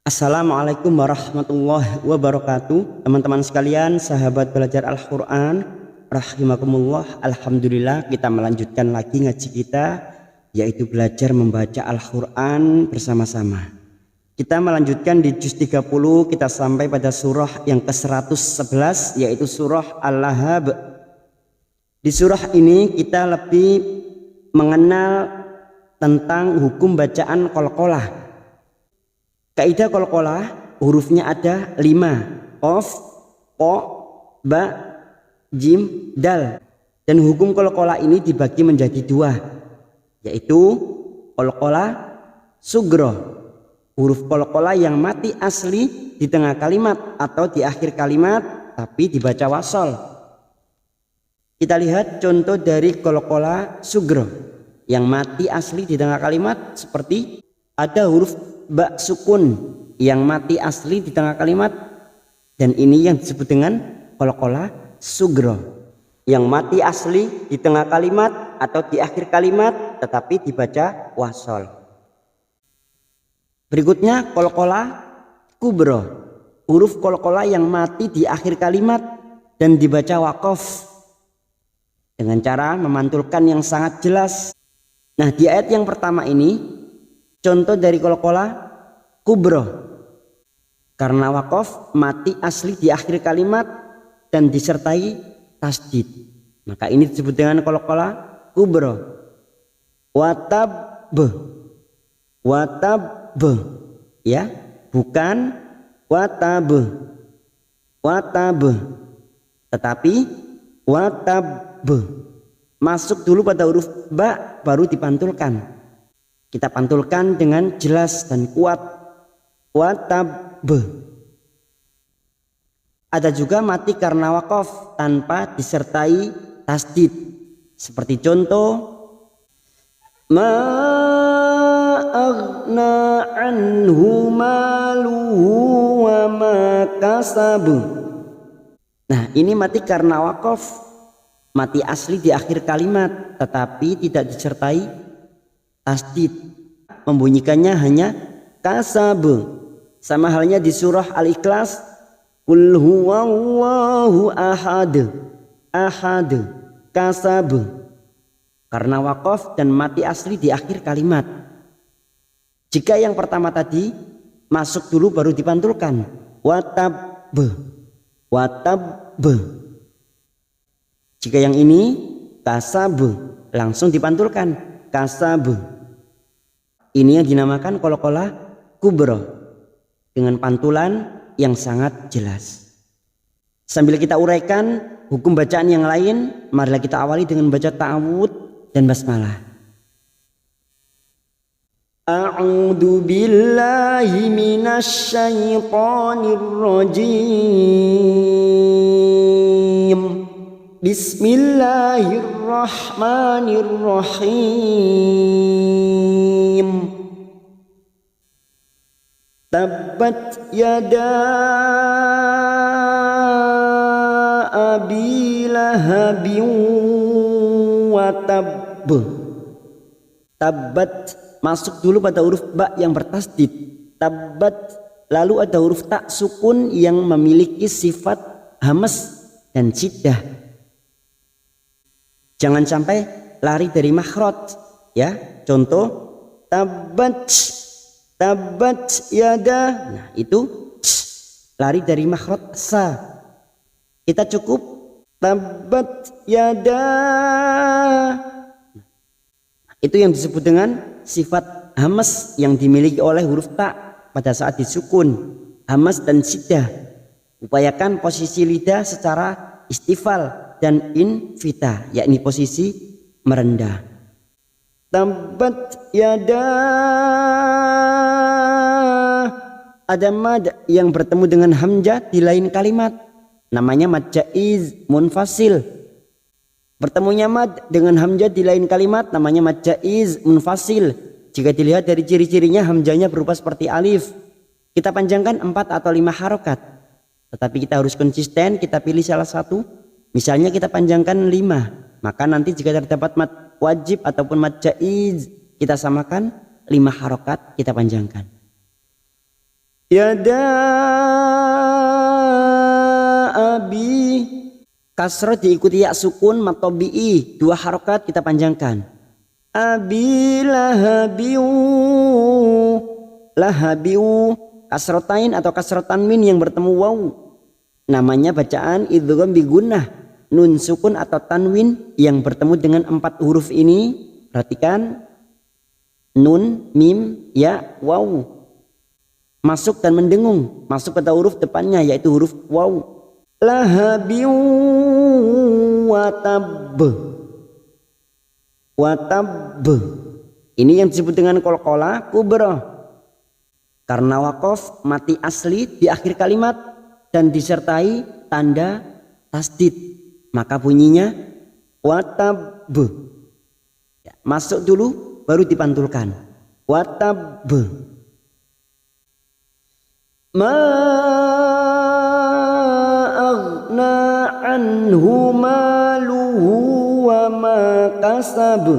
Assalamualaikum warahmatullahi wabarakatuh. Teman-teman sekalian, sahabat belajar Al-Quran rahimakumullah. Alhamdulillah, kita melanjutkan lagi ngaji kita, yaitu belajar membaca Al-Quran bersama-sama. Kita melanjutkan di juz 30, kita sampai pada surah yang ke-111, yaitu surah Al-Lahab. Di surah ini kita lebih mengenal tentang hukum bacaan qalqalah. Kaidah qalqalah hurufnya ada 5, qaf, qa, ba, jim, dal. Dan hukum qalqalah ini dibagi menjadi 2, yaitu qalqalah sughra, huruf qalqalah yang mati asli di tengah kalimat atau di akhir kalimat tapi dibaca wasol. Kita lihat contoh dari qalqalah sughra yang mati asli di tengah kalimat, seperti ada huruf ba sukun yang mati asli di tengah kalimat, dan ini yang disebut dengan qalqalah sughra yang mati asli di tengah kalimat atau di akhir kalimat tetapi dibaca wasol. Berikutnya qalqalah kubra, huruf qalqalah yang mati di akhir kalimat dan dibaca waqaf dengan cara memantulkan yang sangat jelas. Nah, di ayat yang pertama ini contoh dari qalqalah kubra, karena waqaf mati asli di akhir kalimat dan disertai tasdid, maka ini disebut dengan qalqalah kubra. Watab, ya, bukan watab, tetapi watab, masuk dulu pada huruf ba baru dipantulkan. Kita pantulkan dengan jelas dan kuat. Watab. Ada juga mati karena waqaf tanpa disertai tasdid, seperti contoh ma aghna anhu maluhu wa ma kasab. Nah, ini mati karena waqaf, mati asli di akhir kalimat tetapi tidak disertai tasdid, membunyikannya hanya kasab. Sama halnya di surah Al-Ikhlas, qul huwallahu ahad, kasab, karena waqaf dan mati asli di akhir kalimat. Jika yang pertama tadi masuk dulu baru dipantulkan, watab. Jika yang ini kasab, langsung dipantulkan, kasab. Ini yang dinamakan qalqalah kubra dengan pantulan yang sangat jelas. Sambil kita uraikan hukum bacaan yang lain, marilah kita awali dengan baca ta'awud dan basmalah. A'udzu billahi minasy syaithanir rajim. Bismillahirrahmanirrahim. Tabbat yada abi lahabin wa tabb. Tabbat masuk dulu pada huruf ba yang bertasdid, tabbat, lalu ada huruf ta sukun yang memiliki sifat hamas dan syiddah. Jangan sampai lari dari makhraj, ya. Contoh tabbat yada. Nah, itu lari dari makhraj sa. Kita cukup tabbat yada. Itu yang disebut dengan sifat hamas yang dimiliki oleh huruf ta pada saat disukun, hamas dan syiddah. Upayakan posisi lidah secara istifal dan infita, yakni posisi merendah. Tabbat yada. Ada mad yang bertemu dengan hamzah di lain kalimat, namanya mad jaiz munfasil. Bertemunya mad dengan hamzah di lain kalimat namanya mad jaiz munfasil. Jika dilihat dari ciri-cirinya, hamzahnya berupa seperti alif. Kita panjangkan 4 atau 5 harokat, tetapi kita harus konsisten, kita pilih salah satu. Misalnya kita panjangkan 5, maka nanti jika terdapat mad wajib ataupun mad jaiz, kita samakan 5 harokat, kita panjangkan. Yada abi. Kasrah diikuti ya sukun matobi'i. 2 harokat kita panjangkan. Abi lahabiu. Lahabiu. Kasrotain atau kasroh tanwin yang bertemu waw. Namanya bacaan idgham bi gunnah. Nun sukun atau tanwin yang bertemu dengan 4 huruf ini. Perhatikan. Nun, mim, ya, waw. Masuk dan mendengung. Masuk pada huruf depannya yaitu huruf waw. Lahabiu watab. Watab. Ini yang disebut dengan qalqalah kubra. Karena wakof mati asli di akhir kalimat dan disertai tanda tasdid, maka bunyinya watab. Ya, masuk dulu baru dipantulkan. Watab. Ma aghna anhu maluhu wa ma kasab.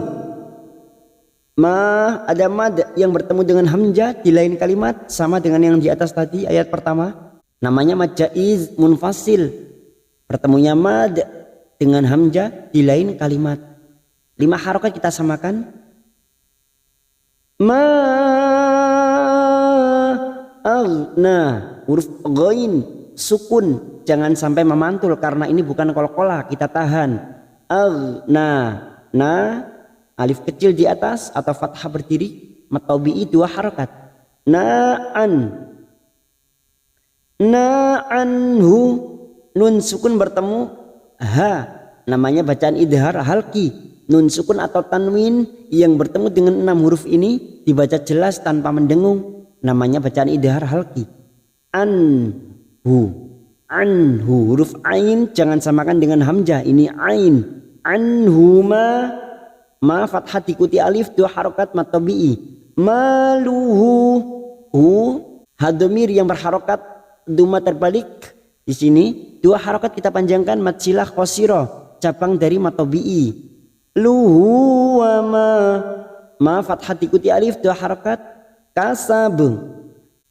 Ma ada mad yang bertemu dengan hamzah di lain kalimat sama dengan yang di atas tadi ayat pertama. Namanya mad jaiz munfasil. Bertemunya mad dengan hamzah di lain kalimat. 5 harokat kita samakan. Ma aghna huruf ghain sukun, jangan sampai memantul karena ini bukan qalqalah, kita tahan. Aghna, na alif kecil di atas atau fathah berdiri, matobi'i 2 harokat. Na'anhu, nun sukun bertemu ha, namanya bacaan idhar halki. Nun sukun atau tanwin yang bertemu dengan 6 huruf ini dibaca jelas tanpa mendengung, namanya bacaan idhar halki. Anhu, anhu huruf ain jangan samakan dengan hamzah, ini ain. Anhuma, ma fathah diikuti alif 2 harokat matobi'i. Maluhu, hu hadomir yang berharokat duma terbalik. Di sini 2 harokat kita panjangkan mad silah qasirah, cabang dari matobi'i. Luhu wa ma fathah diikuti alif 2 harokat kasab,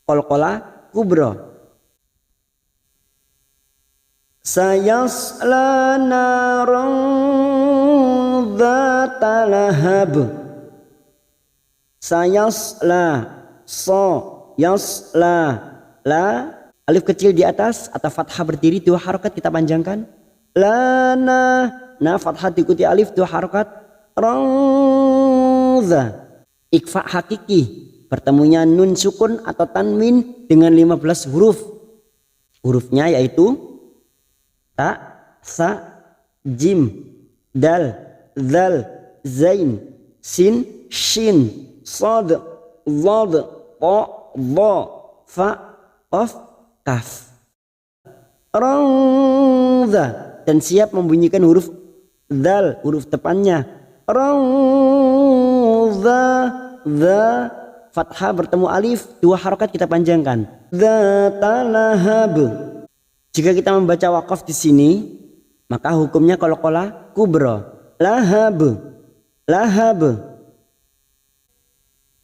qalqalah kubra. Sayasla naran dzata lahab. Sayasla, so yasla, la alif kecil di atas atau fathah berdiri 2 harokat kita panjangkan. Lana, na fathah diikuti alif 2 harokat. Rangza, ikfa hakiki, bertemunya nun sukun atau tanwin dengan 15 huruf. Hurufnya yaitu ta, sa, jim, dal, zal, zain, sin, shin, sad, dhad, ta, dha, fa, qaf, kaf. Rangza, dan siap membunyikan huruf dal, huruf depannya. Rangza, za, fathah bertemu alif 2 harokat kita panjangkan. Dzata lahab. Jika kita membaca wakaf di sini, maka hukumnya qalqalah kubra. Lahab, lahab.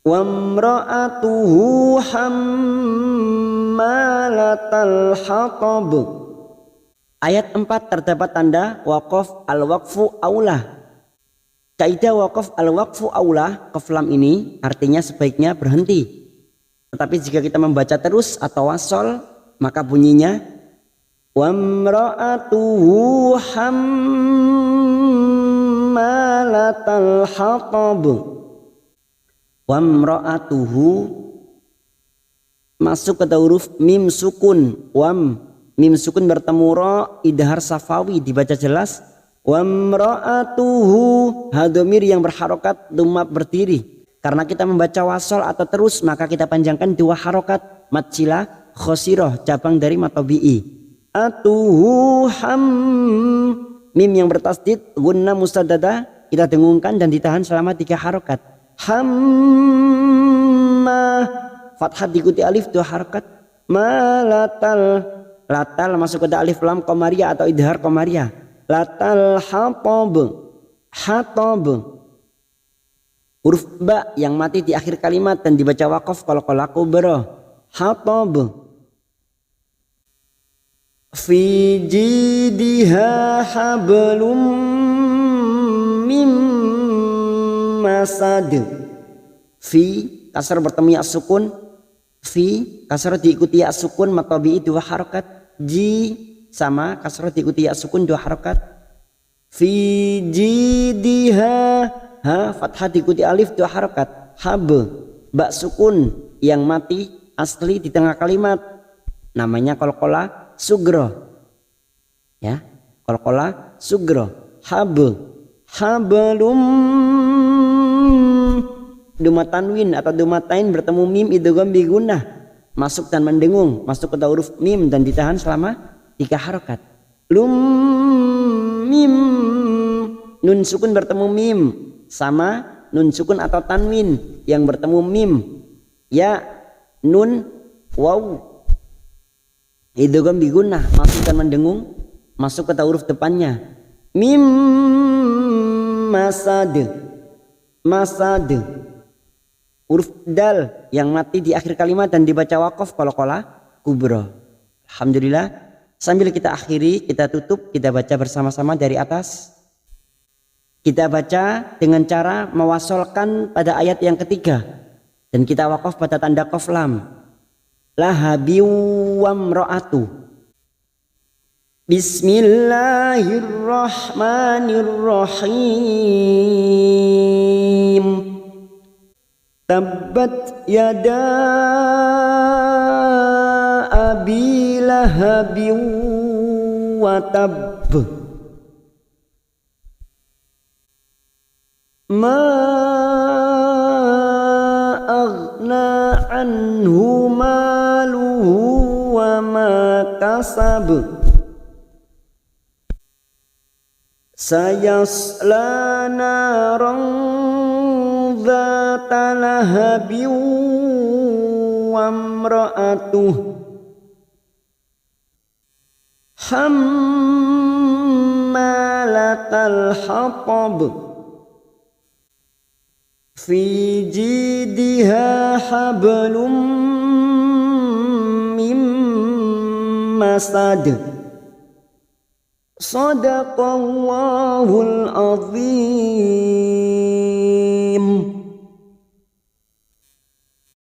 Wa imra'atuhu hammalatal hatab. Ayat 4 terdapat tanda waqaf al-waqfu aulah. Kaidah waqaf al-waqfu aulah, qaf lam ini artinya sebaiknya berhenti. Tetapi jika kita membaca terus atau wasol, maka bunyinya wa imra'atuhu hammalatal hatab. Wa imra'atuhu masuk ke huruf mim sukun. Wam, mim sukun bertemu ra, idhar safawi dibaca jelas. Wa imra'atuhu, hadomir yang berharokat dhamma berdiri. Karena kita membaca wasol atau terus, maka kita panjangkan 2 harokat mad silah khosirah, cabang dari matobi'i. Atuhu ham, mim yang bertasdid gunna mustadada kita dengungkan dan ditahan selama 3 harokat. Hamma, fathah diikuti alif 2 harokat. Malatal, latal masuk ke alif lam qamariyah atau idhar qamariyah. Latal hatab, hatab. Huruf ba yang mati di akhir kalimat dan dibaca waqaf qalqalah kubra. hatab. Fi jidha hablum mim masad. Fi kasar bertemu ya sukun, fi kasar diikuti ya sukun matabi 2 harokat, ji sama kasar diikuti ya sukun 2 harokat. Fi jidha ha fathah diikuti alif 2 harokat, hab ba sukun yang mati asli di tengah kalimat namanya qalqalah sugro, ya qalqalah sugro. Hablum duma tanwin atau duma tain bertemu mim idgham bi gunnah, masuk dan mendengung, masuk ke huruf mim dan ditahan selama 3 harokat. Lum mim, nun sukun bertemu mim sama nun sukun atau tanwin yang bertemu mim, ya nun waw idgham bi gunnah, masuk dan mendengung, masuk ke huruf depannya. Mim masad, masad huruf dal yang mati di akhir kalimat dan dibaca waqaf qalqalah kubra. Alhamdulillah, sambil kita akhiri, kita tutup, kita baca bersama-sama dari atas. Kita baca dengan cara mewasolkan pada ayat yang ketiga dan kita waqaf pada tanda qaf lam. Lahabi wamra'atu. Bismillahirrahmanirrahim. Tabbat yada abi lahabin wa tabb. Ma aghna anhu maluhu wa ma kasab. Sayasla naran dzata lahabin wa imra'atuh hammalatal hatab. Fi jidha hablum mim masad. Sadaqallahul azim.